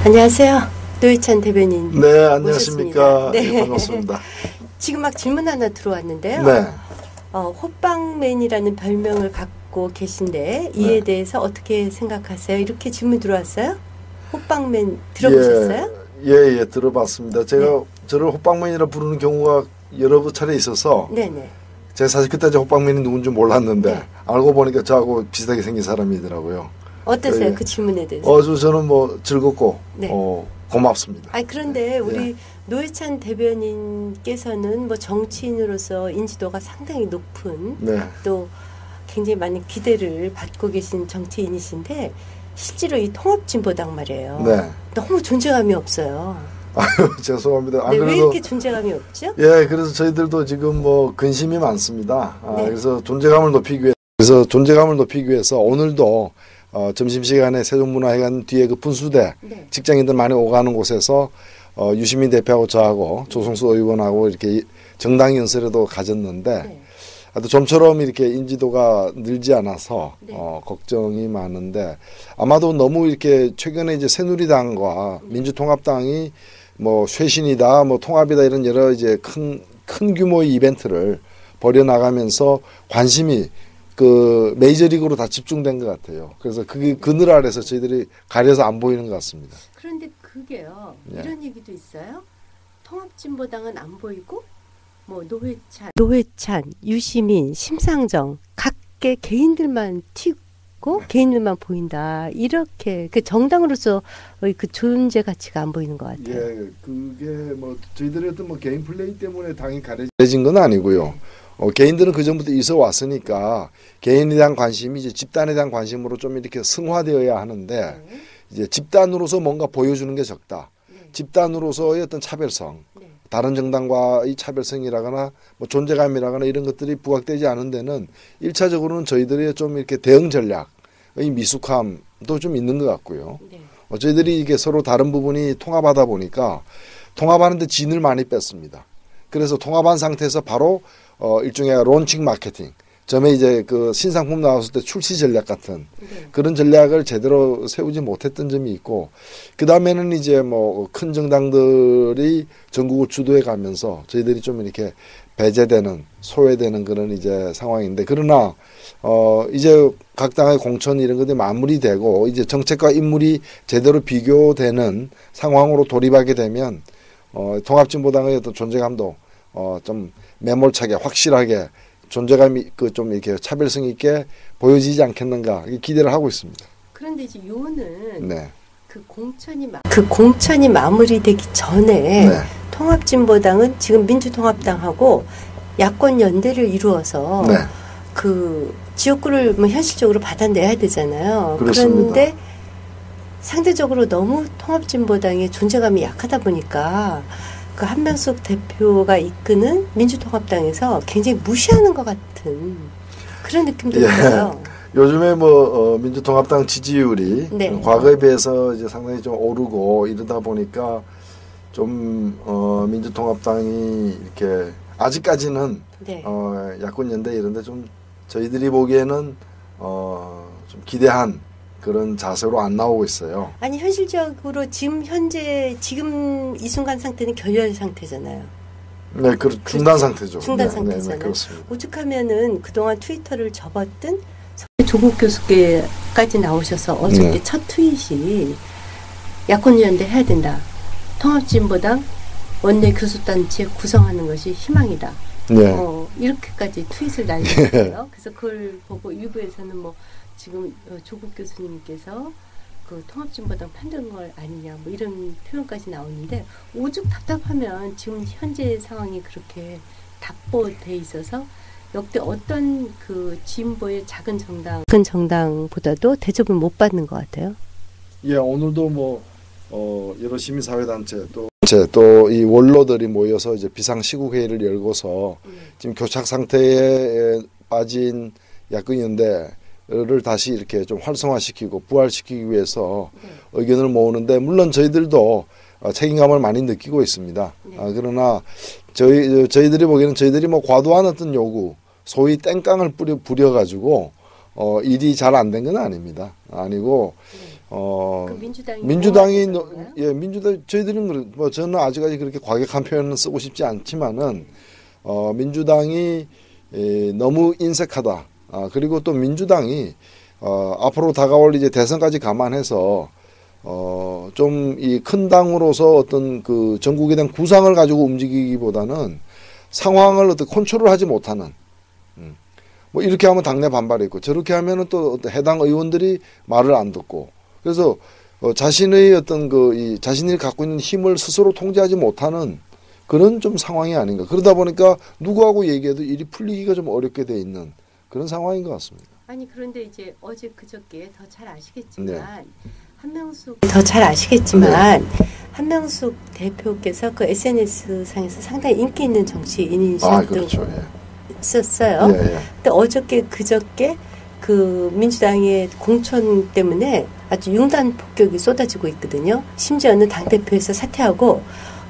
안녕하세요. 노회찬 대변인. 네, 안녕하십니까. 네. 네, 반갑습니다. 지금 막 질문 하나 들어왔는데요. 네. 호빵맨이라는 별명을 갖고 계신데 이에 네. 대해서 어떻게 생각하세요? 이렇게 질문 들어왔어요? 호빵맨 들어보셨어요? 예, 들어봤습니다. 제가 저를 호빵맨이라 부르는 경우가 여러 차례 있어서 네네. 제가 사실 그때 호빵맨이 누군지 몰랐는데 알고 보니까 저하고 비슷하게 생긴 사람이더라고요. 어떠세요? 그 질문에 대해서? 저는 뭐 즐겁고 고맙습니다. 그런데 우리 노회찬 대변인께서는 뭐 정치인으로서 인지도가 상당히 높은 또 굉장히 많은 기대를 받고 계신 정치인이신데 실제로 이 통합진보당 말이에요. 너무 존재감이 없어요. 아유, 죄송합니다. 왜 이렇게 존재감이 없죠? 예, 그래서 저희들도 지금 뭐 근심이 많습니다. 그래서 존재감을 높이기 위해서 오늘도 점심시간에 세종문화회관 뒤에 그 분수대 직장인들 많이 오가는 곳에서 유시민 대표하고 저하고 조성수 의원하고 이렇게 정당 연설에도 가졌는데 좀처럼 이렇게 인지도가 늘지 않아서 걱정이 많은데 아마도 너무 이렇게 최근에 이제 새누리당과 민주통합당이 뭐 쇄신이다, 뭐 통합이다 이런 여러 이제 큰 규모의 이벤트를 벌여 나가면서 관심이 그 메이저리그로 다 집중된 것 같아요. 그래서 그게 그늘 아래서 저희들이 가려서 안 보이는 것 같습니다. 그런데 그게요. 이런 얘기도 있어요. 통합진보당은 안 보이고 뭐 노회찬, 유시민, 심상정 각계 개인들만 튀고 개인들만 보인다. 이렇게 그 정당으로서 그 존재 가치가 안 보이는 것 같아요. 예, 그게 뭐 저희들의 어떤 뭐 개인 플레이 때문에 당이 가려진 건 아니고요. 개인들은 그 전부터 있어 왔으니까 개인에 대한 관심이 이제 집단에 대한 관심으로 좀 이렇게 승화되어야 하는데 이제 집단으로서 뭔가 보여주는 게 적다. 집단으로서의 어떤 차별성, 다른 정당과의 차별성이라거나 뭐 존재감이라거나 이런 것들이 부각되지 않은 데는 1차적으로는 저희들의 좀 이렇게 대응 전략의 미숙함도 좀 있는 것 같고요. 저희들이 이게 서로 다른 부분이 통합하다 보니까 통합하는데 진을 많이 뺐습니다. 그래서 통합한 상태에서 바로 일종의 론칭 마케팅, 점에 이제 그 신상품 나왔을 때 출시 전략 같은 그런 전략을 제대로 세우지 못했던 점이 있고, 그 다음에는 이제 뭐 큰 정당들이 전국을 주도해 가면서 저희들이 좀 이렇게 배제되는, 소외되는 그런 이제 상황인데, 그러나 이제 각 당의 공천 이런 것들이 마무리되고 이제 정책과 인물이 제대로 비교되는 상황으로 돌입하게 되면 통합진보당의 어떤 존재감도 좀 매몰차게 확실하게 존재감이 좀 이렇게 차별성 있게 보여지지 않겠는가 기대를 하고 있습니다. 그런데 이제 요는 그 공천이 마무리되기 전에 통합진보당은 지금 민주통합당하고 야권 연대를 이루어서 그 지역구를 뭐 현실적으로 받아내야 되잖아요. 그렇습니다. 그런데 상대적으로 너무 통합진보당의 존재감이 약하다 보니까 그 한명숙 대표가 이끄는 민주통합당에서 굉장히 무시하는 것 같은 그런 느낌도 들어요. 요즘에 뭐 민주통합당 지지율이 과거에 비해서 이제 상당히 좀 오르고 이러다 보니까 좀 민주통합당이 이렇게 아직까지는 야권 연대 이런데 좀 저희들이 보기에는 좀 기대한 그런 자세로 안 나오고 있어요. 아니 현실적으로 지금 이 순간 상태는 결렬 상태잖아요. 네, 중단 상태죠. 중단 상태잖아요. 그렇습니다. 오죽하면은 그동안 트위터를 접었던 조국 교수께까지 나오셔서 어저께 첫 트윗이 야권 연대 해야 된다. 통합진보당 원내 교수단체 구성하는 것이 희망이다. 이렇게까지 트윗을 날리셨어요. 그래서 그걸 보고 일부에서는 뭐 지금 조국 교수님께서 그 통합진보당 편드는 걸 아니냐 뭐 이런 표현까지 나오는데, 오죽 답답하면 지금 현재 상황이 그렇게 답보돼 있어서 역대 어떤 그 진보의 작은 정당보다도 대접을 못 받는 것 같아요. 예, 오늘도 뭐 여러 시민사회단체 또 이 원로들이 모여서 이제 비상시국회의를 열고서 지금 교착 상태에 빠진 야권연대를 다시 이렇게 좀 활성화시키고 부활시키기 위해서 의견을 모으는데, 물론 저희들도 책임감을 많이 느끼고 있습니다. 그러나 저희들이 보기에는 저희들이 뭐 과도한 어떤 요구, 소위 땡깡을 부려가지고 일이 잘 안 된 건 아닙니다. 아니고 그 민주당이 민주당 저희들은 뭐 저는 아직까지 그렇게 과격한 표현은 쓰고 싶지 않지만은 민주당이 너무 인색하다. 그리고 또 민주당이 앞으로 다가올 이제 대선까지 감안해서 좀 이 큰 당으로서 어떤 그 전국에 대한 구상을 가지고 움직이기보다는 상황을 어떻게 컨트롤하지 못하는 뭐 이렇게 하면 당내 반발이 있고 저렇게 하면은 또 해당 의원들이 말을 안 듣고 그래서 자신의 어떤 이 자신이 갖고 있는 힘을 스스로 통제하지 못하는 그런 좀 상황이 아닌가. 그러다 보니까 누구하고 얘기해도 일이 풀리기가 좀 어렵게 돼 있는 그런 상황인 것 같습니다. 아니 그런데 이제 어제 그저께 더 잘 아시겠지만 네. 한명숙 대표께서 그 SNS 상에서 상당히 인기 있는 정치인이셨던 그렇죠. 있었어요. 근데 어저께 그저께 그 민주당의 공천 때문에 아주 융단 폭격이 쏟아지고 있거든요. 심지어는 당대표에서 사퇴하고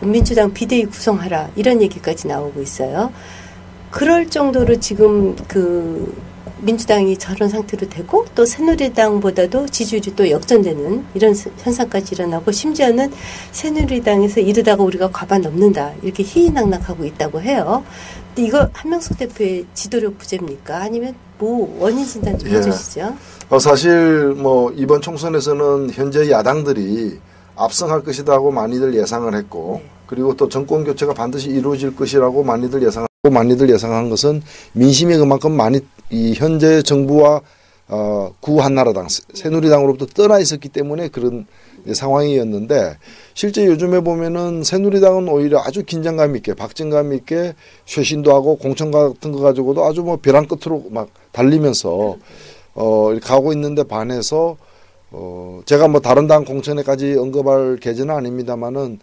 민주당 비대위 구성하라 이런 얘기까지 나오고 있어요. 그럴 정도로 지금 그 민주당이 저런 상태로 되고 또 새누리당보다도 지지율이 또 역전되는 이런 현상까지 일어나고 심지어는 새누리당에서 이러다가 우리가 과반 넘는다 이렇게 희희낙낙하고 있다고 해요. 근데 이거 한명숙 대표의 지도력 부재입니까? 아니면 뭐 원인 진단 좀 해주시죠. 사실 뭐 이번 총선에서는 현재 야당들이 압승할 것이라고 많이들 예상을 했고 그리고 또 정권 교체가 반드시 이루어질 것이라고 많이들 예상한 것은 민심이 그만큼 많이 이 현재 정부와 구한나라당 새누리당으로부터 떠나 있었기 때문에 그런 상황이었는데 실제 요즘에 보면은 새누리당은 오히려 아주 긴장감 있게 박진감 있게 쇄신도 하고 공천 같은 거 가지고도 아주 뭐 벼랑 끝으로 막 달리면서 이렇게 가고 있는데 반해서 제가 뭐 다른 당 공천에까지 언급할 계제는 아닙니다만은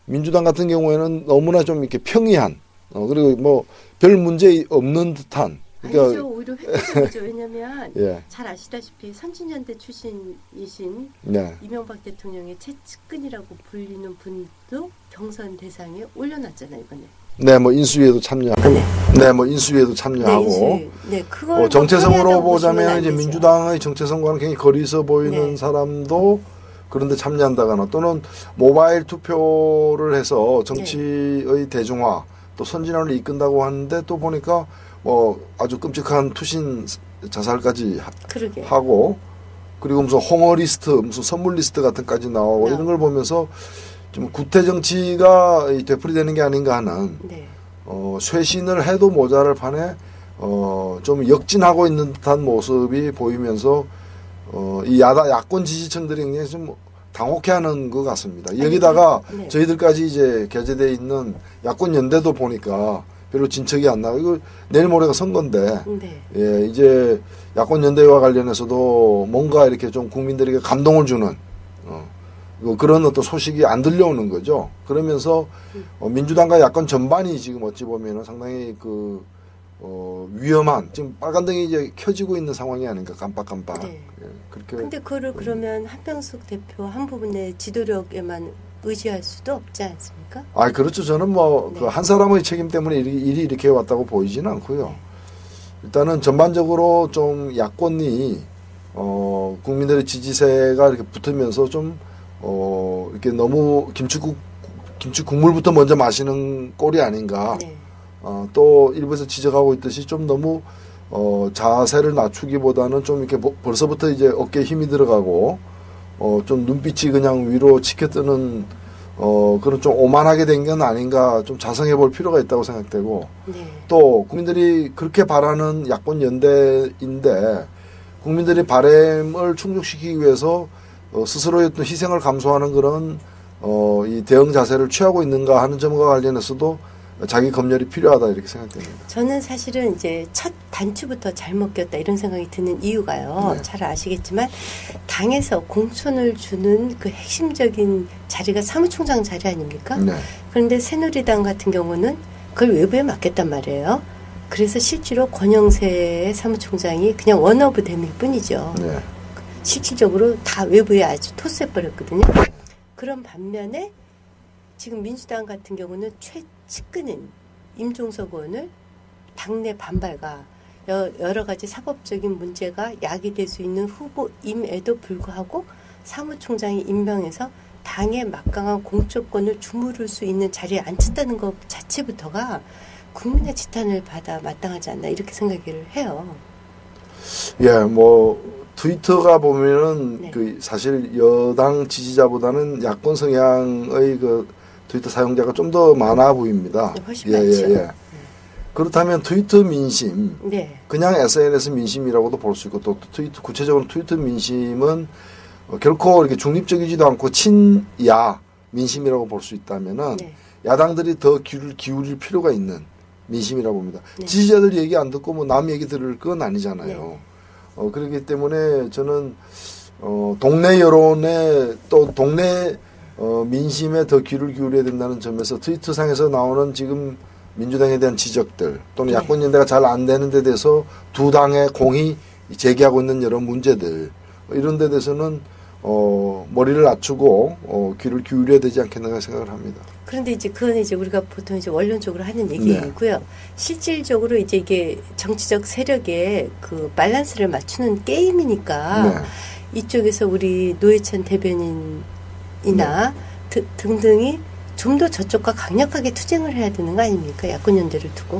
민주당 같은 경우에는 너무나 좀 이렇게 평이한 그리고 뭐 별 문제 없는 듯한 그러니까 아니죠. 오히려 획기적이죠. 왜냐하면 잘 아시다시피 선진연대 출신이신 이명박 대통령의 최측근이라고 불리는 분도 경선 대상에 올려놨잖아요. 이번에. 네, 뭐 인수위에도 참여하고, 뭐 인수위에도 참여하고, 그걸 정체성으로 보자면 이제 민주당의 정체성과는 굉장히 거리서 보이는 사람도 그런데 참여한다거나 또는 모바일 투표를 해서 정치의 대중화 또 선진화를 이끈다고 하는데 또 보니까 뭐 아주 끔찍한 투신 자살까지 하고 그리고 무슨 홍어 리스트 무슨 선물 리스트 같은까지 나오고 이런 걸 보면서 좀 구태 정치가 되풀이되는 게 아닌가 하는 쇄신을 해도 모자랄 판에 좀 역진하고 있는 듯한 모습이 보이면서 이 야권 지지층들이 굉장히 좀 당혹해하는 것 같습니다. 여기다가 저희들까지 이제 게재되어 있는 야권 연대도 보니까 별로 진척이 안 나고 이거 내일 모레가 선거인데 이제 야권 연대와 관련해서도 뭔가 이렇게 좀 국민들에게 감동을 주는 그런 어떤 소식이 안 들려오는 거죠. 그러면서 민주당과 야권 전반이 지금 어찌 보면은 상당히 위험한 지금 빨간등이 이제 켜지고 있는 상황이 아닌가 깜빡깜빡. 그렇게. 근데 그거를 그러면 한명숙 대표 한 부분의 지도력에만 의지할 수도 없지 않습니까? 그렇죠. 저는 뭐 그 한 사람의 책임 때문에 일이 이렇게 왔다고 보이지는 않고요. 일단은 전반적으로 좀 야권이 국민들의 지지세가 이렇게 붙으면서 좀 이렇게 너무 김치 국물부터 먼저 마시는 꼴이 아닌가. 또 일부에서 지적하고 있듯이 좀 너무 자세를 낮추기보다는 좀 이렇게 벌써부터 이제 어깨에 힘이 들어가고 좀 눈빛이 그냥 위로 치켜뜨는 그런 좀 오만하게 된 건 아닌가 좀 자성해 볼 필요가 있다고 생각되고 또 국민들이 그렇게 바라는 야권 연대인데 국민들의 바람을 충족시키기 위해서 스스로의 어떤 희생을 감수하는 그런 이 대응 자세를 취하고 있는가 하는 점과 관련해서도 자기 검열이 필요하다 이렇게 생각됩니다. 저는 사실은 이제 첫 단추부터 잘못 꼈다 이런 생각이 드는 이유가요. 잘 아시겠지만 당에서 공천을 주는 그 핵심적인 자리가 사무총장 자리 아닙니까? 그런데 새누리당 같은 경우는 그걸 외부에 맡겼단 말이에요. 그래서 실제로 권영세 사무총장이 그냥 원 오브 댐일 뿐이죠. 실질적으로 다 외부에 아주 토스해버렸거든요. 그런 반면에 지금 민주당 같은 경우는 최측근인 임종석 의원을 당내 반발과 여러 가지 사법적인 문제가 야기될 수 있는 후보임에도 불구하고 사무총장이 임명해서 당의 막강한 공천권을 주무를 수 있는 자리에 앉혔다는 것 자체부터가 국민의 지탄을 받아 마땅하지 않나 이렇게 생각을 해요. 예, 뭐 트위터가 보면은 네. 그 사실 여당 지지자보다는 야권 성향의 그 트위터 사용자가 좀 더 많아 보입니다. 훨씬 많죠. 그렇다면 트위터 민심, 네. 그냥 SNS 민심이라고도 볼 수 있고 또 트위터 구체적으로 트위터 민심은 결코 이렇게 중립적이지도 않고 친야 민심이라고 볼 수 있다면은 네. 야당들이 더 귀를 기울일 필요가 있는 민심이라고 봅니다. 네. 지지자들 얘기 안 듣고 뭐 남 얘기 들을 건 아니잖아요. 네. 그렇기 때문에 저는 동네 여론에 또 동네 민심에 더 귀를 기울여야 된다는 점에서 트위터상에서 나오는 지금 민주당에 대한 지적들 또는 네. 야권 연대가 잘 안 되는 데 대해서 두 당의 공이 제기하고 있는 여러 문제들 이런 데 대해서는 머리를 낮추고 귀를 기울여야 되지 않겠나 생각을 합니다. 그런데 이제 그건 이제 우리가 보통 이제 원론적으로 하는 얘기이고요. 네. 실질적으로 이제 이게 정치적 세력의 그 밸런스를 맞추는 게임이니까 네. 이쪽에서 우리 노회찬 대변인이나 네. 등등이 좀 더 저쪽과 강력하게 투쟁을 해야 되는 거 아닙니까? 야권 연대를 두고.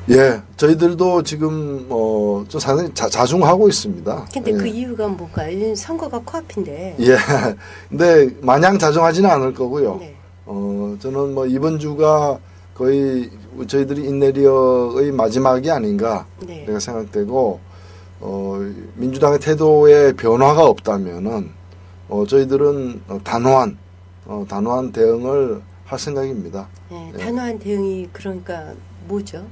예, 저희들도 지금 좀 상당히 자중하고 있습니다. 근데 예. 그 이유가 뭔가요? 선거가 코앞인데. 예, 근데 마냥 자중하지는 않을 거고요. 네. 저는 뭐 이번 주가 거의 저희들이 인내리어의 마지막이 아닌가 네. 내가 생각되고 민주당의 태도에 변화가 없다면은 저희들은 단호한 대응을 할 생각입니다. 네, 단호한 대응이 그러니까 뭐죠?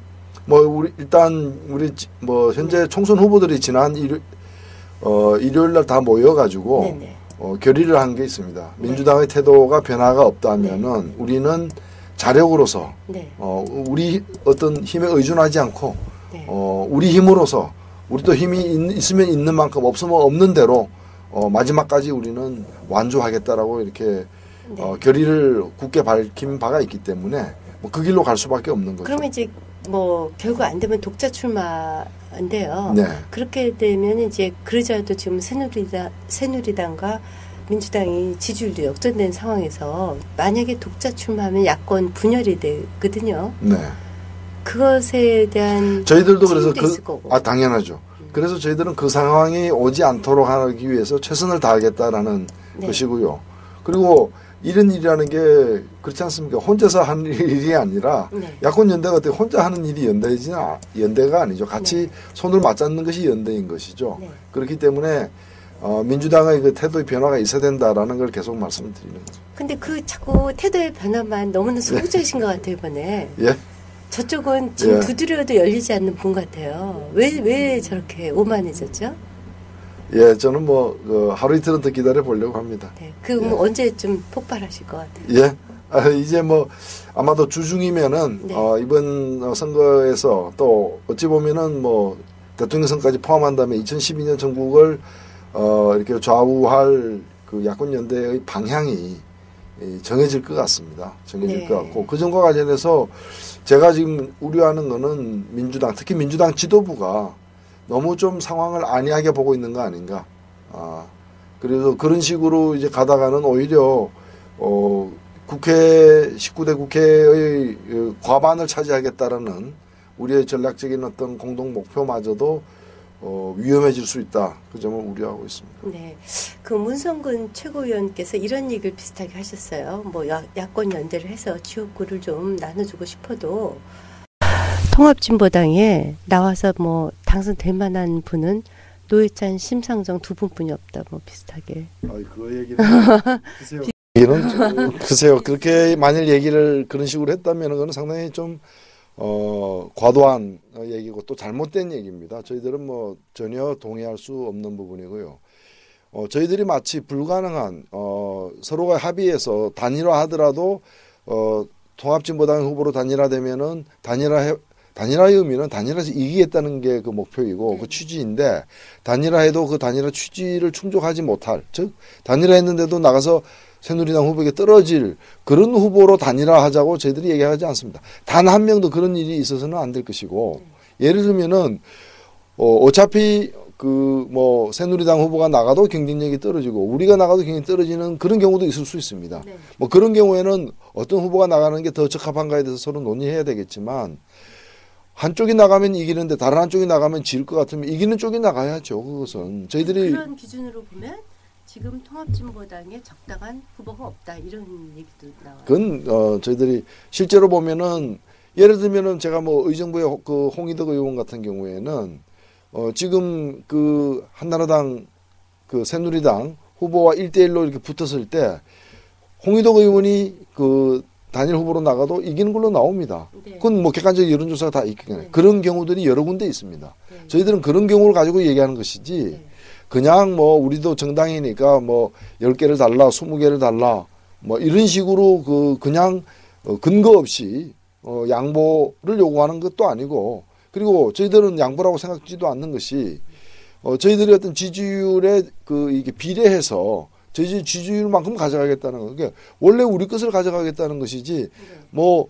뭐 일단 우리 뭐 현재 총선 후보들이 지난 일요일 날 다 모여가지고 결의를 한 게 있습니다. 네. 민주당의 태도가 변화가 없다면은 네. 우리는 자력으로서 네. 우리 어떤 힘에 의존하지 않고 네. 우리 힘으로서 우리도 힘이 있으면 있는 만큼 없으면 없는 대로 마지막까지 우리는 완주하겠다라고 이렇게 네. 결의를 굳게 밝힌 바가 있기 때문에 뭐 그 길로 갈 수밖에 없는 거죠. 그러면 이제 뭐 결국 안 되면 독자 출마인데요. 네. 그렇게 되면 이제 그러자도 지금 새누리당과 민주당이 지지율도 역전된 상황에서 만약에 독자 출마하면 야권 분열이 되거든요. 네. 그것에 대한 저희들도 그래서 있을 거고. 당연하죠. 그래서 저희들은 그 상황이 오지 않도록 하기 위해서 최선을 다하겠다라는 네. 것이고요. 그리고 이런 일이라는 게 그렇지 않습니까? 혼자서 하는 일이 아니라 네. 야권 연대가 어떻게 혼자 하는 일이 연대가 아니죠. 같이 네. 손을 맞잡는 것이 연대인 것이죠. 네. 그렇기 때문에 민주당의 그 태도의 변화가 있어야 된다라는 걸 계속 말씀을 드리는 거죠. 근데 그 자꾸 태도의 변화만 너무나 소극적이신 것 같아요, 이번에. 예? 저쪽은 지금 예. 두드려도 열리지 않는 분 같아요. 왜 저렇게 오만해졌죠? 예, 저는 하루 이틀은 더 기다려 보려고 합니다. 네. 뭐 언제쯤 폭발하실 것 같아요? 예. 이제 아마도 주중이면은, 네. 이번 선거에서 또 어찌 보면은 대통령 선거까지 포함한다면 2012년 전국을, 이렇게 좌우할 그 야권 연대의 방향이 정해질 것 같습니다. 정해질 네. 것 같고, 그 점과 관련해서 제가 지금 우려하는 거는 특히 민주당 지도부가 너무 좀 상황을 안이하게 보고 있는 거 아닌가. 그래서 그런 식으로 이제 가다가는 오히려, 19대 국회의 과반을 차지하겠다라는 우리의 전략적인 어떤 공동 목표마저도 위험해질 수 있다. 그 점을 우려하고 있습니다. 네. 그 문성근 최고위원께서 이런 얘기를 비슷하게 하셨어요. 야권 연대를 해서 지역구를 좀 나눠주고 싶어도 통합진보당에 나와서 당선될 만한 분은 노회찬, 심상정 두 분뿐이 없다. 비슷하게. 그 얘기는 글쎄요. 그렇게 만일 얘기를 그런 식으로 했다면 그건 상당히 좀 과도한 얘기고 또 잘못된 얘기입니다. 저희들은 전혀 동의할 수 없는 부분이고요. 저희들이 마치 불가능한 서로가 합의해서 단일화하더라도 통합진보당 후보로 단일화되면은 단일화의 의미는 단일화에서 이기겠다는 게 그 목표이고 그 취지인데 단일화해도 그 단일화 취지를 충족하지 못할 즉 단일화했는데도 나가서 새누리당 후보에게 떨어질 그런 후보로 단일화하자고 저희들이 얘기하지 않습니다. 단 한 명도 그런 일이 있어서는 안 될 것이고 예를 들면은 어차피 그 뭐 새누리당 후보가 나가도 경쟁력이 떨어지고 우리가 나가도 경쟁이 떨어지는 그런 경우도 있을 수 있습니다. 네. 뭐 그런 경우에는 어떤 후보가 나가는 게 더 적합한가에 대해서 서로 논의해야 되겠지만 한쪽이 나가면 이기는데 다른 한쪽이 나가면 질 것 같으면 이기는 쪽이 나가야죠. 그것은 저희들이 그런 기준으로 보면 지금 통합진보당에 적당한 후보가 없다 이런 얘기도 나와요. 그건 저희들이 실제로 보면은 예를 들면은 제가 뭐 의정부의 그 홍희덕 의원 같은 경우에는 지금 그 한나라당 그 새누리당 후보와 1대1로 이렇게 붙었을 때 홍희덕 의원이 그 단일 후보로 나가도 이기는 걸로 나옵니다. 네. 그건 뭐 객관적 여론조사가 다 있기 네. 그런 경우들이 여러 군데 있습니다. 네. 저희들은 그런 경우를 가지고 얘기하는 것이지 네. 그냥 뭐 우리도 정당이니까 뭐 10개를 달라 20개를 달라 뭐 이런 식으로 그냥 근거 없이 양보를 요구하는 것도 아니고 그리고 저희들은 양보라고 생각지도 않는 것이 저희들이 어떤 지지율에 이게 비례해서 저희 지지율만큼 가져가겠다는 거. 그러니까 원래 우리 것을 가져가겠다는 것이지 뭐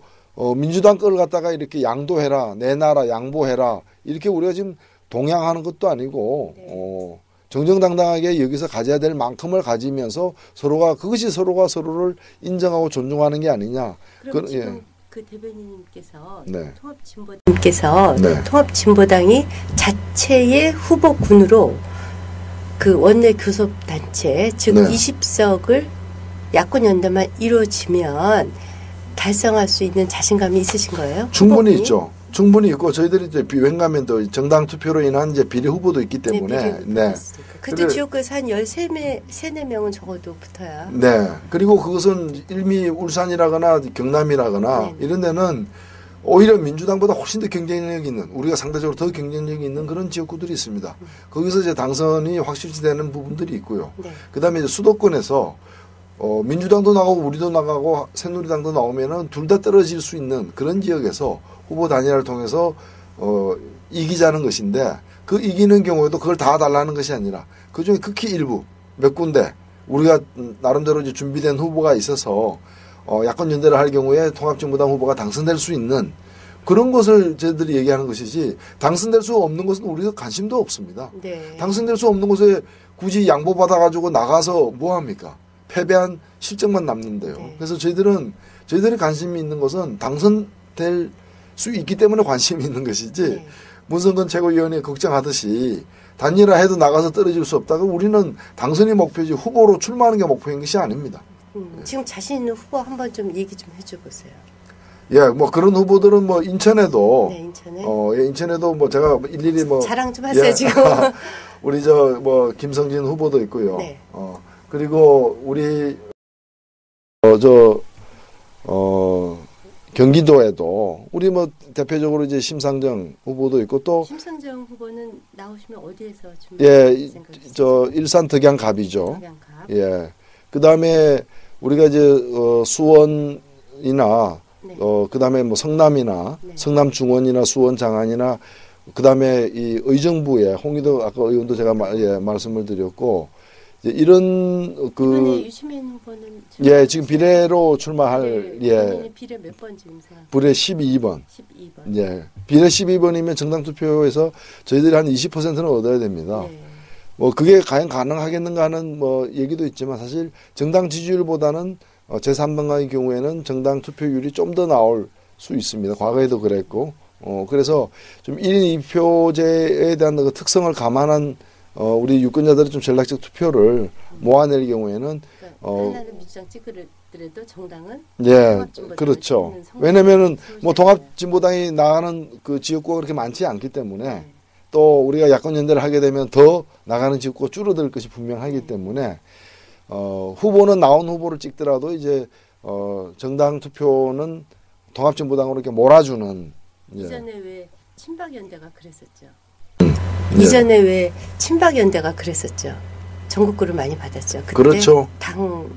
민주당 걸 갖다가 이렇게 양도해라 내놔라 양보해라 이렇게 우리가 지금 동양하는 것도 아니고 정정당당하게 여기서 가져야 될 만큼을 가지면서 그것이 서로가 서로를 인정하고 존중하는 게 아니냐. 그럼 지금 그 대변인님께서 네. 통합진보당님께서 네. 통합진보당이 자체의 후보군으로 그 원내 교섭단체 즉 네. 20석을 야권 연대만 이루어지면 달성할 수 있는 자신감이 있으신 거예요? 충분히 후보군이? 있죠. 충분히 있고 저희들이 이제 비행가면 또 정당 투표로 인한 이제 비례 후보도 있기 때문에 그때 지역구에서 한 13~14명은 적어도 붙어야. 네. 그리고 그것은 일미 울산이라거나 경남이라거나 네. 이런 데는 오히려 민주당보다 훨씬 더 경쟁력이 있는 우리가 상대적으로 더 경쟁력이 있는 그런 지역구들이 있습니다. 거기서 이제 당선이 확실시 되는 부분들이 있고요. 네. 그다음에 이제 수도권에서 민주당도 나가고 우리도 나가고 새누리당도 나오면은 둘 다 떨어질 수 있는 그런 지역에서 후보 단일화를 통해서 이기자는 것인데 그 이기는 경우에도 그걸 다 달라는 것이 아니라 그중에 극히 일부 몇 군데 우리가 나름대로 이제 준비된 후보가 있어서 야권 연대를 할 경우에 통합진보당 후보가 당선될 수 있는 그런 것을 저희들이 얘기하는 것이지 당선될 수 없는 것은 우리가 관심도 없습니다. 네. 당선될 수 없는 곳에 굳이 양보받아가지고 나가서 뭐합니까? 패배한 실적만 남는데요. 네. 그래서 저희들이 관심이 있는 것은 당선될 수 있기 때문에 관심이 있는 것이지 네. 문성근 최고위원이 걱정하듯이 단일화해도 나가서 떨어질 수 없다고 우리는 당선이 목표지 후보로 출마하는 게 목표인 것이 아닙니다. 지금 자신 있는 후보 한번 좀 얘기 좀 해줘 보세요. 예, 뭐 그런 후보들은 뭐 인천에도 네, 인천에. 인천에도 뭐 제가 일일이 뭐 자랑 좀 하세요 지금. 우리 뭐 김성진 후보도 있고요. 네. 그리고 우리 경기도에도 우리 뭐 대표적으로 이제 심상정 후보도 있고 또 심상정 후보는 나오시면 어디에서 좀 저 일산 덕양갑이죠. 덕양갑. 예. 그다음에 우리가 이제 수원이나 네. 그다음에 뭐 성남이나 네. 성남 중원이나 수원 장안이나 그다음에 이 의정부에 홍희덕 아까 의원도 제가 말씀을 드렸고 이런 이번에 유시민 후보는 지금 비례로 출마할 비례 몇 번 지금 생각? 비례 12번. 12번. 예. 비례 12번이면 정당 투표에서 저희들이 한 20%는 얻어야 됩니다. 네. 뭐 그게 과연 가능하겠는가 하는 뭐 얘기도 있지만 사실 정당 지지율보다는 제3당의 경우에는 정당 투표율이 좀 더 나올 수 있습니다. 과거에도 그랬고. 그래서 좀 1인 2표제에 대한 그 특성을 감안한 우리 유권자들의 좀 전략적 투표를 모아낼 경우에는 그러니까 하나는 민주당 찍으더라도 정당은 그렇죠. 왜냐면은 뭐 통합진보당이 나가는 그 지역구가 그렇게 많지 않기 때문에 네. 또 우리가 야권 연대를 하게 되면 더 나가는 지역구가 줄어들 것이 분명하기 때문에 후보는 나온 후보를 찍더라도 이제 정당 투표는 통합진보당으로 이렇게 몰아주는 이전에 왜 친박연대가 그랬었죠. 이전에 왜 친박연대가 그랬었죠. 전국구를 많이 받았죠. 그때 그렇죠. 당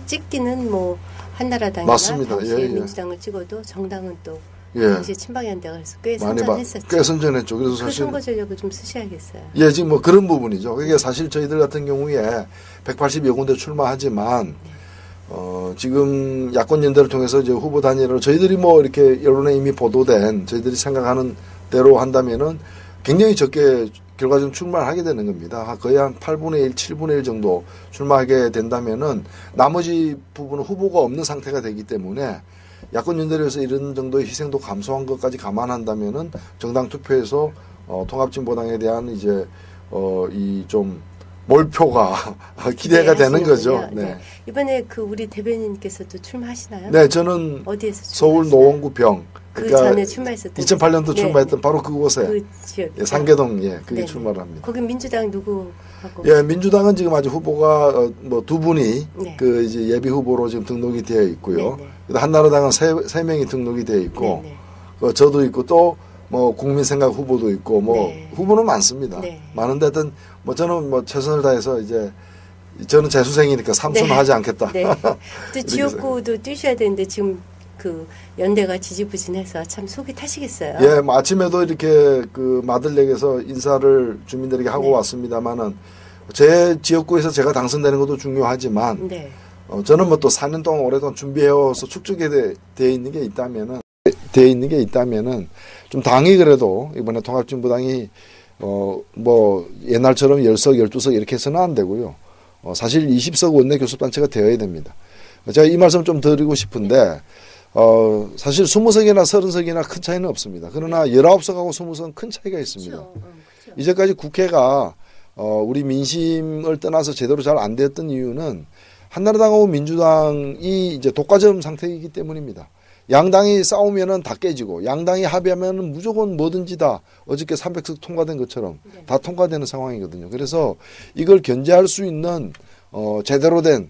찍기는 뭐 한나라당이나 맞습니다. 당시에 민주당을 찍어도 정당은 또 당시에 친박연대가 그래서 꽤 선전했었죠. 꽤 선전했죠. 그래서 사실 선거 전략을 좀 쓰셔야겠어요. 예, 지금 뭐 그런 부분이죠. 그게 사실 저희들 같은 경우에 180여 군데 출마하지만 지금 야권 연대를 통해서 이제 후보 단일화로 저희들이 뭐 이렇게 여론에 이미 보도된 저희들이 생각하는 대로 한다면은 굉장히 적게 결과적으로 출마하게 되는 겁니다. 거의 한 8분의 1, 7분의 1 정도 출마하게 된다면은 나머지 부분은 후보가 없는 상태가 되기 때문에 야권 연대에서 이런 정도의 희생도 감소한 것까지 감안한다면은 정당 투표에서 통합진보당에 대한 이제 이 좀 몰표가 기대가 되는 거죠. 네. 네. 이번에 그 우리 대변인께서도 출마하시나요? 네, 저는 어디에서 서울 노원구병. 그 전에 출마했었던 2008년도 출마했던 바로 그곳에 그 지역 상계동 그게 네네. 출마를 합니다. 거기 민주당 누구하고? 예, 민주당은 지금 아직 후보가 뭐 두 분이 네. 그 이제 예비 후보로 지금 등록이 되어 있고요. 네네. 한나라당은 세 명이 등록이 되어 있고, 저도 있고 또 뭐 국민생각 후보도 있고 뭐 네. 후보는 많습니다. 네. 많은데 하여튼 뭐 저는 뭐 최선을 다해서 이제 저는 재수생이니까 삼수는 네. 하지 않겠다. 네. 또 지역구도 뛰셔야 되는데 지금 그 연대가 지지부진해서 참 속이 타시겠어요. 예, 뭐 아침에도 이렇게 그 마들렉에서 인사를 주민들에게 하고 네. 왔습니다만은 제 지역구에서 제가 당선되는 것도 중요하지만 네. 저는 뭐 또 4년 동안 오랫동안 준비해와서 축적이 되어 있는 게 있다면은 좀 당이 그래도 이번에 통합진보당이 뭐 옛날처럼 10석, 12석 이렇게 해서는 안 되고요. 사실 20석 원내 교섭단체가 되어야 됩니다. 제가 이 말씀 좀 드리고 싶은데 사실 20석이나 30석이나 큰 차이는 없습니다. 그러나 19석하고 20석은 큰 차이가 있습니다. 그렇죠. 그렇죠. 이제까지 국회가 우리 민심을 떠나서 제대로 잘 안 됐던 이유는 한나라당하고 민주당이 이제 독과점 상태이기 때문입니다. 양당이 싸우면은 다 깨지고 양당이 합의하면은 무조건 뭐든지 다 어저께 300석 통과된 것처럼 네. 다 통과되는 상황이거든요. 그래서 이걸 견제할 수 있는 제대로 된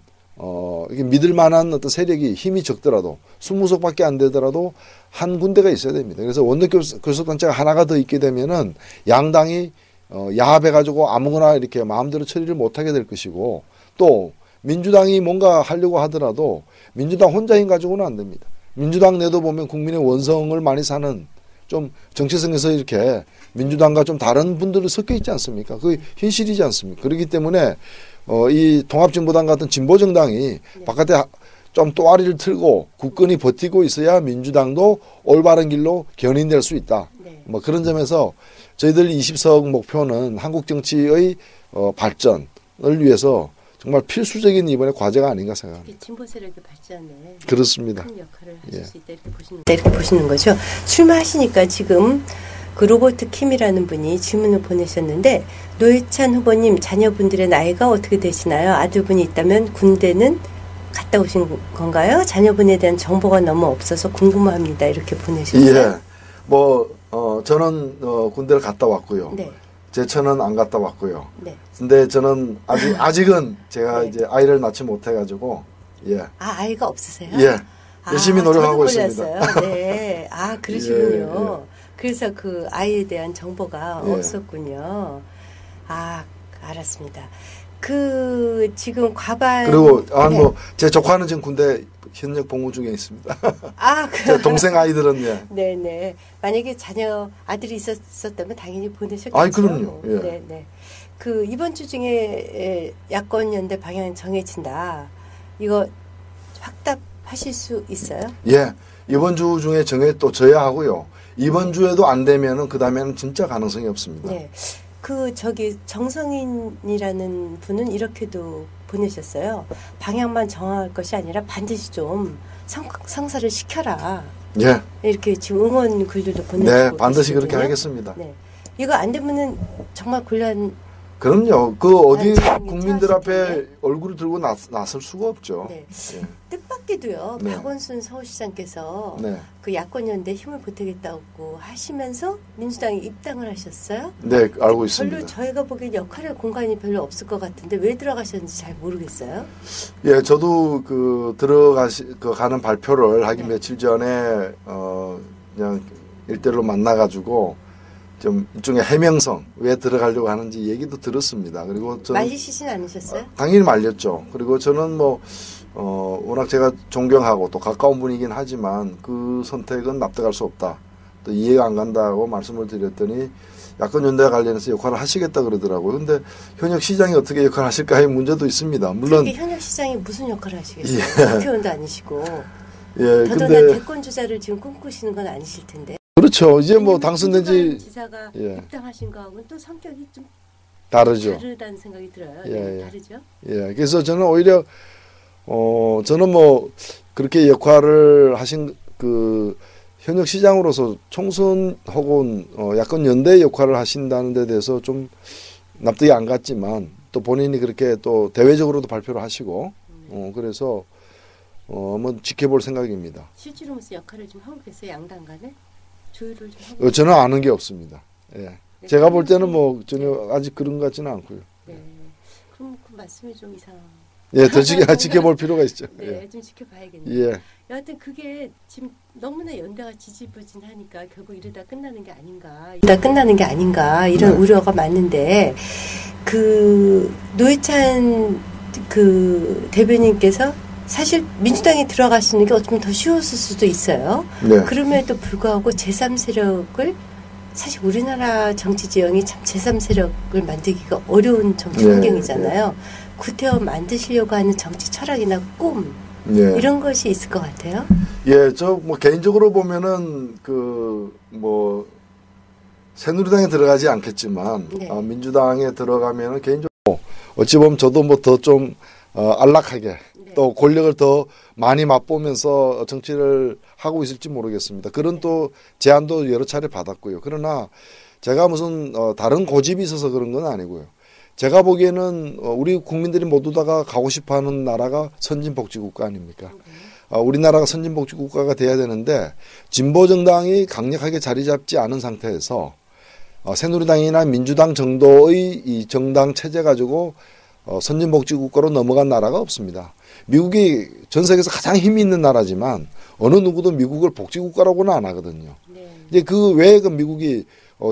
이게 믿을 만한 어떤 세력이 힘이 적더라도 20석밖에 안 되더라도 한 군데가 있어야 됩니다. 그래서 원내교섭단체가 하나가 더 있게 되면은 양당이 야합해가지고 아무거나 이렇게 마음대로 처리를 못하게 될 것이고 또 민주당이 뭔가 하려고 하더라도 민주당 혼자인 가지고는 안 됩니다. 민주당 내도 보면 국민의 원성을 많이 사는 좀 정체성에서 이렇게 민주당과 좀 다른 분들이 섞여 있지 않습니까? 그게 현실이지 않습니까? 그렇기 때문에 이 통합진보당 같은 진보정당이 바깥에 좀 또아리를 틀고 굳건히 버티고 있어야 민주당도 올바른 길로 견인될 수 있다. 네. 뭐 그런 점에서 저희들 20석 목표는 한국 정치의 발전을 위해서 정말 필수적인 이번에 과제가 아닌가 생각합니다. 진보 세력의 발전에 그렇습니다. 큰 역할을 하실 수 있다 이렇게 보시는 거죠. 출마하시니까 지금 그 로버트 킴이라는 분이 질문을 보내셨는데 노회찬 후보님 자녀분들의 나이가 어떻게 되시나요? 아들분이 있다면 군대는 갔다 오신 건가요? 자녀분에 대한 정보가 너무 없어서 궁금합니다. 이렇게 보내셨어요. 예. 뭐 저는 군대를 갔다 왔고요. 네. 제 처는 안 갔다 왔고요. 네. 근데 저는 아직은 제가 네. 이제 아이를 낳지 못해가지고 예. 아이가 없으세요? 예. 열심히 노력하고 저도 있습니다. 몰랐어요. 네. 그러시군요. 예. 그래서 그 아이에 대한 정보가 예. 없었군요. 알았습니다. 그 지금 과반 그리고 네. 뭐 제 조카는 지금 군대 현역 복무 중에 있습니다. 제 동생 아이들은 예. 네네. 만약에 아들이 있었다면 당연히 보내셨겠죠. 그럼요. 예. 네네. 그 이번 주 중에 야권 연대 방향 정해진다. 이거 확답하실 수 있어요? 예. 이번 주 중에 또 져야 하고요. 이번 주에도 안 되면은 그 다음에는 진짜 가능성이 없습니다. 네. 정성인이라는 분은 이렇게도 보내셨어요. 방향만 정할 것이 아니라 반드시 좀 성사를 시켜라. 예. 이렇게 지금 응원 글들도 보내주고 네, 반드시 계시거든요. 그렇게 하겠습니다. 네. 이거 안 되면은 정말 곤란. 그럼요. 어디 상황이 국민들 처하실 앞에 텐데. 얼굴을 들고 나설 수가 없죠. 네. 예. 뜻밖에도요. 네. 박원순 서울시장께서 네. 그 야권 연대 힘을 보태겠다고 하시면서 민주당에 입당을 하셨어요. 네, 알고 별로 있습니다. 저희가 보기엔 역할의 공간이 별로 없을 것 같은데 왜 들어가셨는지 잘 모르겠어요. 예, 저도 가는 발표를 하기 며칠 전에 그냥 일대일로 만나가지고 좀 일종의 해명성 왜 들어가려고 하는지 얘기도 들었습니다. 그리고 저는 말리시진 않으셨어요? 당연히 말렸죠. 그리고 저는 워낙 제가 존경하고 또 가까운 분이긴 하지만 그 선택은 납득할 수 없다. 또 이해가 안 간다고 말씀을 드렸더니 야권 연대와 관련해서 역할을 하시겠다 그러더라고요. 근데 현역 시장이 어떻게 역할을 하실까의 문제도 있습니다. 물론 현역 시장이 무슨 역할을 하시겠어요? 예. 국회의원도 아니시고 예, 더더나 근데 대권 주자를 지금 꿈꾸시는 건 아니실 텐데. 그렇죠. 이제 뭐 왜냐면 당선된 김두관 지 지사가 예. 입당하신 거하고는 또 성격이 좀 다르죠. 다르다는 생각이 들어요. 예, 네, 예. 다르죠. 예. 그래서 저는 오히려 저는 뭐 그렇게 역할을 하신 그 현역 시장으로서 총선 혹은 야권 연대 역할을 하신다는 데 대해서 좀 납득이 안 갔지만 또 본인이 그렇게 또 대외적으로도 발표를 하시고 그래서 한번 지켜볼 생각입니다. 실제로 무슨 역할을 좀 하고 계세요? 양당 간에 조율을 좀 하고. 저는 아는 게 없습니다. 예. 네, 제가 볼 때는 뭐 네. 전혀 아직 그런 것 같지는 않고요. 네. 그럼 그 말씀이 좀 이상. 예, 더 지켜볼 필요가 있죠. 네, 예. 좀 지켜봐야겠네요. 예. 여하튼 그게 지금 너무나 연대가 지지부진하니까 결국 이러다 끝나는 게 아닌가 이런 네. 우려가 많은데 그 노회찬 그 대변인께서 사실 민주당에 들어가시는 게 어쩌면 더 쉬웠을 수도 있어요. 네. 그럼에도 불구하고 제3세력을 사실 우리나라 정치 지형이 참 제3세력을 만들기가 어려운 정치 네, 환경이잖아요. 구태여 만드시려고 하는 정치 철학이나 꿈 예. 이런 것이 있을 것 같아요. 예, 저 뭐 개인적으로 보면은 그 뭐 새누리당에 들어가지 않겠지만 네. 민주당에 들어가면은 개인적으로 어찌 보면 저도 뭐 더 좀 안락하게 네. 또 권력을 더 많이 맛보면서 정치를 하고 있을지 모르겠습니다. 그런 네. 또 제안도 여러 차례 받았고요. 그러나 제가 무슨 다른 고집이 있어서 그런 건 아니고요. 제가 보기에는 우리 국민들이 모두 다가 가고 싶어하는 나라가 선진복지국가 아닙니까? 우리나라가 선진복지국가가 돼야 되는데 진보정당이 강력하게 자리 잡지 않은 상태에서 새누리당이나 민주당 정도의 이 정당 체제 가지고 선진복지국가로 넘어간 나라가 없습니다. 미국이 전 세계에서 가장 힘이 있는 나라지만 어느 누구도 미국을 복지국가라고는 안 하거든요. 네. 이제 그 왜 그 미국이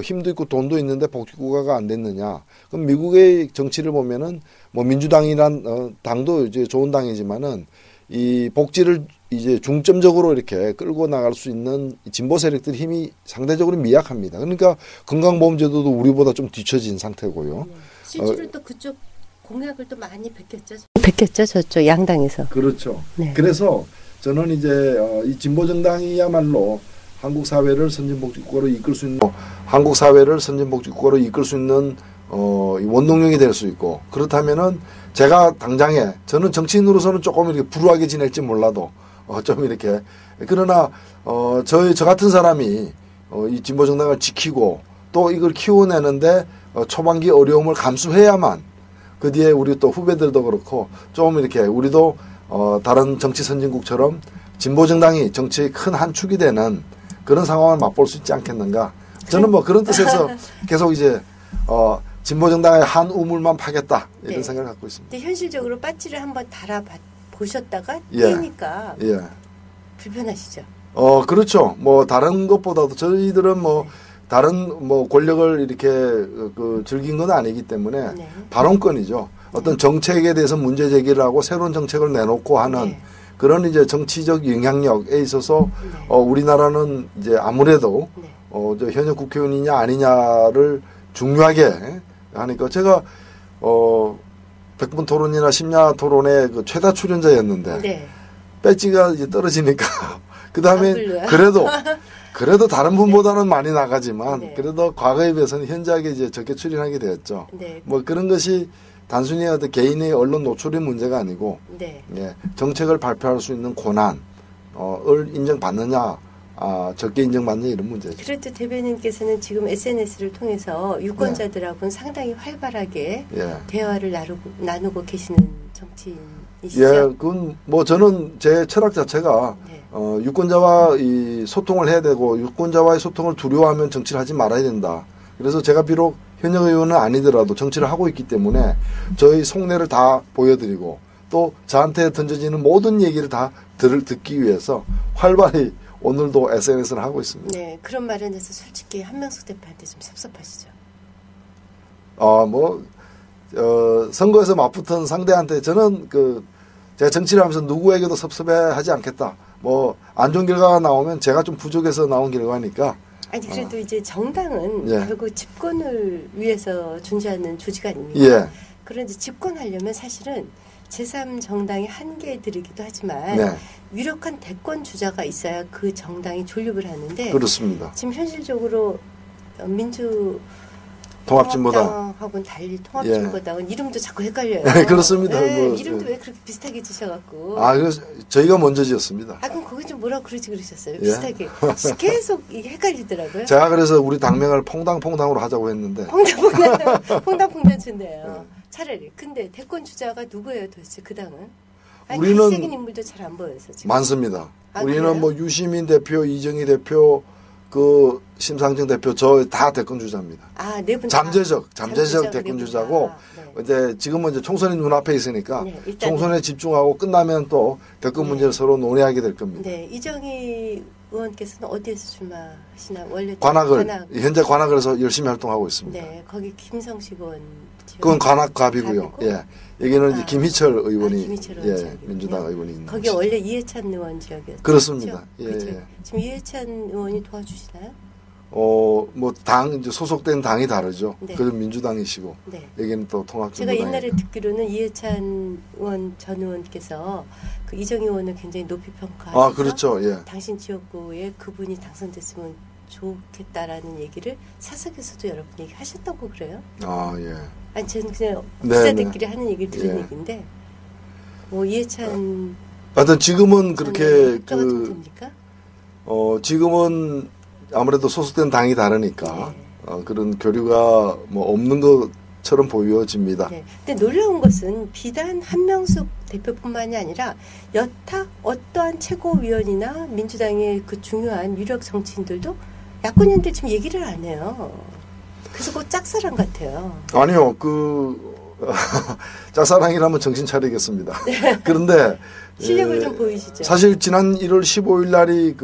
힘도 있고 돈도 있는데 복지국가가 안 됐느냐? 그럼 미국의 정치를 보면은 뭐 민주당이란 당도 이제 좋은 당이지만은 이 복지를 이제 중점적으로 이렇게 끌고 나갈 수 있는 진보 세력들 힘이 상대적으로 미약합니다. 그러니까 건강보험제도도 우리보다 좀 뒤처진 상태고요. 네. 실제로 또 그쪽 공약을 또 많이 베꼈죠 저쪽 양당에서. 그렇죠. 네. 그래서 저는 이제 이 진보 정당이야말로 한국 사회를 선진복지국가로 이끌 수 있는 한국 사회를 선진복지국가로 이끌 수 있는 원동력이 될 수 있고 그렇다면은 제가 당장에 저는 정치인으로서는 조금 이렇게 불우하게 지낼지 몰라도 좀 이렇게 그러나 저 같은 사람이 이 진보 정당을 지키고 또 이걸 키워내는데 초반기 어려움을 감수해야만 그 뒤에 우리 또 후배들도 그렇고 좀 이렇게 우리도 다른 정치 선진국처럼 진보 정당이 정치의 큰 한 축이 되는 그런 상황을 맛볼 수 있지 않겠는가. 저는 뭐 그런 뜻에서 계속 이제 진보 정당의 한 우물만 파겠다 이런 네. 생각을 갖고 있습니다. 근데 현실적으로 배지를 한번 달아 보셨다가 예. 뛰니까 예. 불편하시죠. 그렇죠. 뭐 다른 것보다도 저희들은 뭐 다른 뭐 권력을 이렇게 즐긴 건 아니기 때문에 네. 발언권이죠. 어떤 정책에 대해서 문제 제기를 하고 새로운 정책을 내놓고 하는 네. 그런 이제 정치적 영향력에 있어서 네. 우리나라는 이제 아무래도 네. 저 현역 국회의원이냐 아니냐를 중요하게 하니까 제가 백분 토론이나 심야 토론의 그 최다 출연자였는데 네. 배지가 이제 떨어지니까 그 다음에 별로야? 그래도 다른 분보다는 많이 나가지만 네. 그래도 과거에 비해서는 현저하게 이제 적게 출연하게 되었죠. 네. 뭐 그런 것이 단순히 어떤 개인의 언론 노출의 문제가 아니고 네. 예, 정책을 발표할 수 있는 권한을 인정받느냐 적게 인정받느냐 이런 문제죠. 그래도 대변인께서는 지금 SNS를 통해서 유권자들하고는 상당히 활발하게 예. 대화를 나누고 계시는 정치인이시죠? 예, 그건 뭐 저는 제 철학 자체가 네. 유권자와 이 소통을 해야 되고 유권자와의 소통을 두려워하면 정치를 하지 말아야 된다. 그래서 제가 비록 현역 의원은 아니더라도 정치를 하고 있기 때문에 저희 속내를 다 보여드리고 또 저한테 던져지는 모든 얘기를 다 듣기 위해서 활발히 오늘도 SNS를 하고 있습니다. 네, 그런 말은 해서 솔직히 한명숙 대표한테 좀 섭섭하시죠? 선거에서 맞붙은 상대한테 저는 제가 정치를 하면서 누구에게도 섭섭해하지 않겠다. 뭐 안 좋은 결과가 나오면 제가 좀 부족해서 나온 결과니까. 아니 그래도 이제 정당은 예. 결국 집권을 위해서 존재하는 조직 아닙니까? 예. 그런데 집권하려면 사실은 제3정당의 한계들이기도 하지만 네. 유력한 대권 주자가 있어야 그 정당이 존립을 하는데 그렇습니다. 지금 현실적으로 민주 통합진보당 통합당하고는 달리 통합진보당은 이름도 자꾸 헷갈려요. 그렇습니다. 뭐, 이름도 왜 그렇게 비슷하게 지셔갖고. 그래서 저희가 먼저 지었습니다. 그럼 거기 좀 뭐라고 그러셨어요? 예. 비슷하게. 계속 이게 헷갈리더라고요. 제가 그래서 우리 당명을 퐁당퐁당으로 하자고 했는데. 퐁당퐁당 좋네요. 차라리. 근데 대권 주자가 누구예요 도대체 그 당은? 우리는 갈색인 인물도 잘 안 보여서 지금. 많습니다. 우리는 그래요? 뭐 유시민 대표, 이정희 대표, 그 심상정 대표 저 다 대권 주자입니다. 네 분 잠재적 대권 주자고 근데 지금은 이제 총선이 눈앞에 있으니까 총선에 집중하고 끝나면 또 대권 문제를 서로 논의하게 될 겁니다. 네, 이정희 의원께서는 어디에서 출마하시나 원래 현재 관악을에서 열심히 활동하고 있습니다. 네, 거기 김성식 의원. 그건 관악갑이고요. 예, 여기는 이제 김희철 의원이 김희철 의원 민주당 의원이 있는. 거기 원래 이해찬 의원 지역이었죠. 그렇습니다. 그렇죠? 예. 지금 이해찬 의원이 도와주시나요? 뭐 이제 소속된 당이 다르죠. 네. 그래서 민주당이시고 네. 여기는 또 통합진보당. 제가 옛날에 듣기로는 이해찬 의원 전 의원께서 그 이정희 의원을 굉장히 높이 평가하셔서 그렇죠. 예. 당신 지역구에 그분이 당선됐으면 좋겠다라는 얘기를 사석에서도 여러 분 얘기하셨다고 그래요. 예. 아니 저는 그냥 기자들끼리 하는 얘기를 들은 예. 얘기인데 뭐 이해찬 하여튼 지금은 그렇게 됩니까? 지금은 아무래도 소속된 당이 다르니까 네. 그런 교류가 뭐 없는 것처럼 보여집니다. 네. 근데 놀라운 것은 비단 한명숙 대표뿐만이 아니라 여타 어떠한 최고위원이나 민주당의 그 중요한 유력 정치인들도 야권인들 지금 얘기를 안 해요. 그래서 그 짝사랑 같아요. 아니요, 짝사랑이라면 정신 차리겠습니다. 그런데 실력을 좀 보이시죠. 사실 지난 1월 15일 날이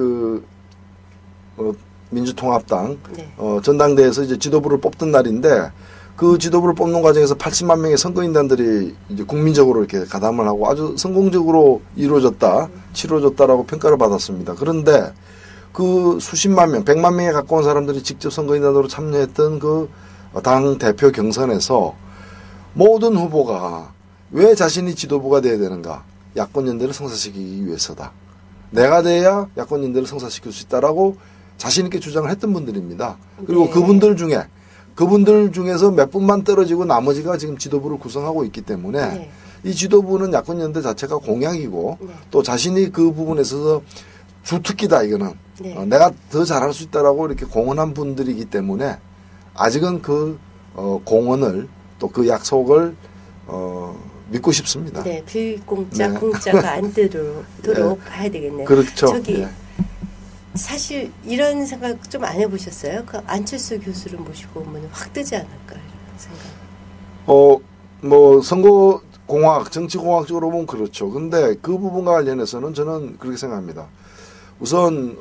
민주통합당 전당대회에서 이제 지도부를 뽑던 날인데 그 지도부를 뽑는 과정에서 80만 명의 선거인단들이 이제 국민적으로 이렇게 가담을 하고 아주 성공적으로 치러졌다라고 평가를 받았습니다. 그런데 그 수십만 명, 100만 명에 가까운 사람들이 직접 선거인단으로 참여했던 그 당 대표 경선에서 모든 후보가 왜 자신이 지도부가 돼야 되는가? 야권 연대를 성사시키기 위해서다. 내가 돼야 야권 연대를 성사시킬 수 있다라고 자신 있게 주장을 했던 분들입니다. 그리고 네. 그분들 중에서 몇 분만 떨어지고 나머지가 지금 지도부를 구성하고 있기 때문에 이 지도부는 야권 연대 자체가 공약이고 또 자신이 그 부분에 있어서 주특기다 이거는 내가 더 잘할 수 있다라고 이렇게 공언한 분들이기 때문에 아직은 그 공언을 또 그 약속을 믿고 싶습니다. 네, 공짜가 안 되도록 봐야 되겠네요. 그렇죠. 사실 이런 생각 좀 안 해보셨어요? 그 안철수 교수를 모시고 오면 확 뜨지 않을까 이런 생각. 뭐 선거공학, 정치공학적으로 보면 그렇죠. 근데 그 부분과 관련해서는 저는 그렇게 생각합니다. 우선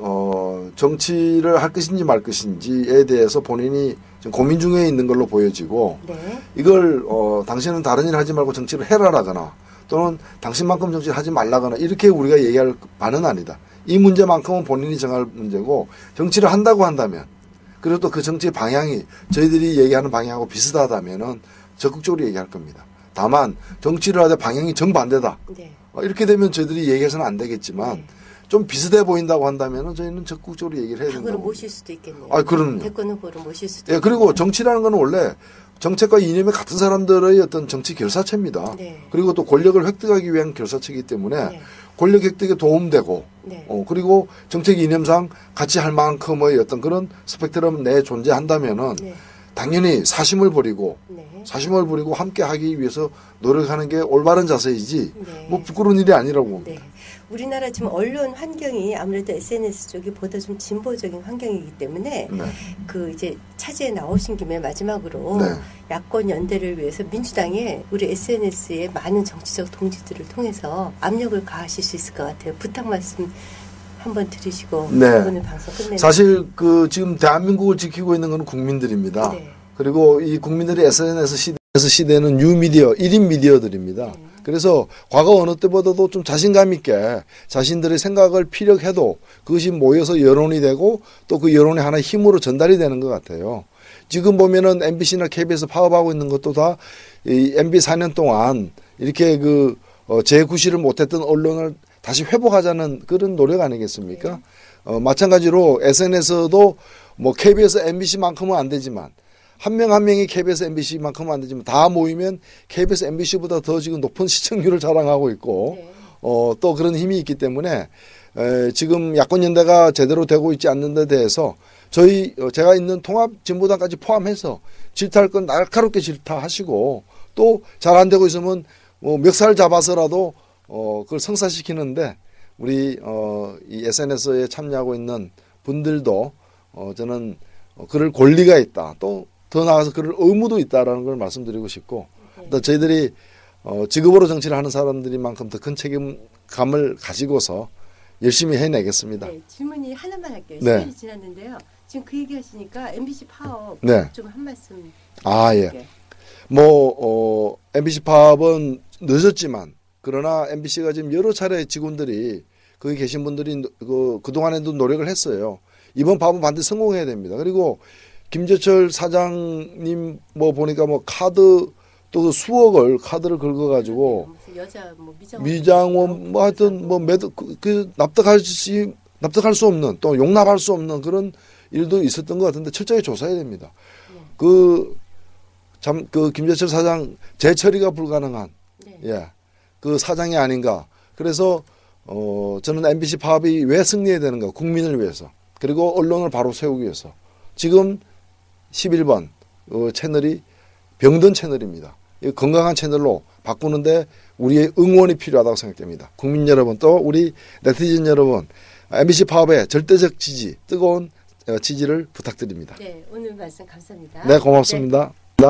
정치를 할 것인지 말 것인지에 대해서 본인이 지금 고민 중에 있는 걸로 보여지고 이걸 당신은 다른 일 하지 말고 정치를 해라라거나 또는 당신만큼 정치를 하지 말라거나 이렇게 우리가 얘기할 바는 아니다. 이 문제만큼은 본인이 정할 문제고 정치를 한다고 한다면 그리고 또 그 정치의 방향이 저희들이 얘기하는 방향하고 비슷하다면은 적극적으로 얘기할 겁니다. 다만 정치를 하되 방향이 정반대다. 이렇게 되면 저희들이 얘기해서는 안 되겠지만 좀 비슷해 보인다고 한다면은 저희는 적극적으로 얘기를 해야 된다고. 당으로 모실 수도 있겠네요. 그럼요. 대권 후보로 모실 수도 있겠네요. 그리고 정치라는 건 원래 정책과 이념이 같은 사람들의 어떤 정치 결사체입니다. 그리고 또 권력을 획득하기 위한 결사체이기 때문에 권력 획득에 도움되고 그리고 정책 이념상 같이 할 만큼의 어떤 그런 스펙트럼 내에 존재한다면은 당연히 사심을 버리고 함께 하기 위해서 노력하는 게 올바른 자세이지 뭐 부끄러운 일이 아니라고 봅니다. 우리나라 지금 언론 환경이 아무래도 SNS 쪽이 보다 좀 진보적인 환경이기 때문에 그 이제 차지에 나오신 김에 마지막으로 야권 연대를 위해서 민주당에 우리 SNS에 많은 정치적 동지들을 통해서 압력을 가하실 수 있을 것 같아요. 부탁 말씀 한번 드리시고 오늘 방송 끝내는. 사실 지금 대한민국을 지키고 있는 건 국민들입니다. 그리고 이 국민들이 SNS 시대는 뉴미디어, 1인 미디어들입니다. 그래서 과거 어느 때보다도 좀 자신감 있게 자신들의 생각을 피력해도 그것이 모여서 여론이 되고 또 그 여론이 하나의 힘으로 전달이 되는 것 같아요. 지금 보면은 MBC나 KBS 파업하고 있는 것도 다 이 MB 4년 동안 이렇게 재구실을 못했던 언론을 다시 회복하자는 그런 노력 아니겠습니까? 마찬가지로 SNS도 뭐 KBS, MBC만큼은 안 되지만 한 명 한 명이 KBS, MBC만큼은 안 되지만 다 모이면 KBS, MBC보다 더 지금 높은 시청률을 자랑하고 있고 또 그런 힘이 있기 때문에 지금 야권연대가 제대로 되고 있지 않는 데 대해서 제가 있는 통합진보당까지 포함해서 질타할 건 날카롭게 질타하시고 또 잘 안 되고 있으면 뭐 멱살 잡아서라도 그걸 성사시키는데 우리 이 SNS에 참여하고 있는 분들도 저는 그럴 권리가 있다. 또 더 나아가서 그럴 의무도 있다라는 걸 말씀드리고 싶고 또 저희들이 직업으로 정치를 하는 사람들이만큼 더 큰 책임감을 가지고서 열심히 해내겠습니다. 네, 질문이 하나만 할게요. 네. 시간이 지났는데요. 지금 그 얘기 하시니까 MBC 파업 네. 좀 한 말씀. 예. 뭐 MBC 파업은 늦었지만 그러나 MBC가 지금 여러 차례 직원들이 거기 계신 분들이 그동안에도 노력을 했어요. 이번 파업은 반드시 성공해야 됩니다. 그리고 김재철 사장님 뭐 보니까 뭐 카드 또 수억을 카드를 긁어가지고 여자 뭐 미장원 뭐 하여튼 뭐 납득할 수 없는 또 용납할 수 없는 그런 일도 있었던 것 같은데 철저히 조사해야 됩니다. 그 김재철 사장 재처리가 불가능한 그 사장이 아닌가. 그래서 저는 MBC 파업이 왜 승리해야 되는가? 국민을 위해서 그리고 언론을 바로 세우기 위해서 지금 11번 채널이 병든 채널입니다. 건강한 채널로 바꾸는데 우리의 응원이 필요하다고 생각됩니다. 국민 여러분 또 우리 네티즌 여러분 MBC 파업의 절대적 지지 뜨거운 지지를 부탁드립니다. 네, 오늘 말씀 감사합니다. 네, 고맙습니다. 네.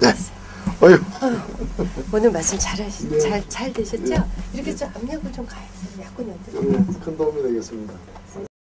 네. 오늘 말씀 잘 되셨죠? 이렇게 좀 압력을 좀 가해주세요. 야권이 어떻게? 큰 도움이 되겠습니다.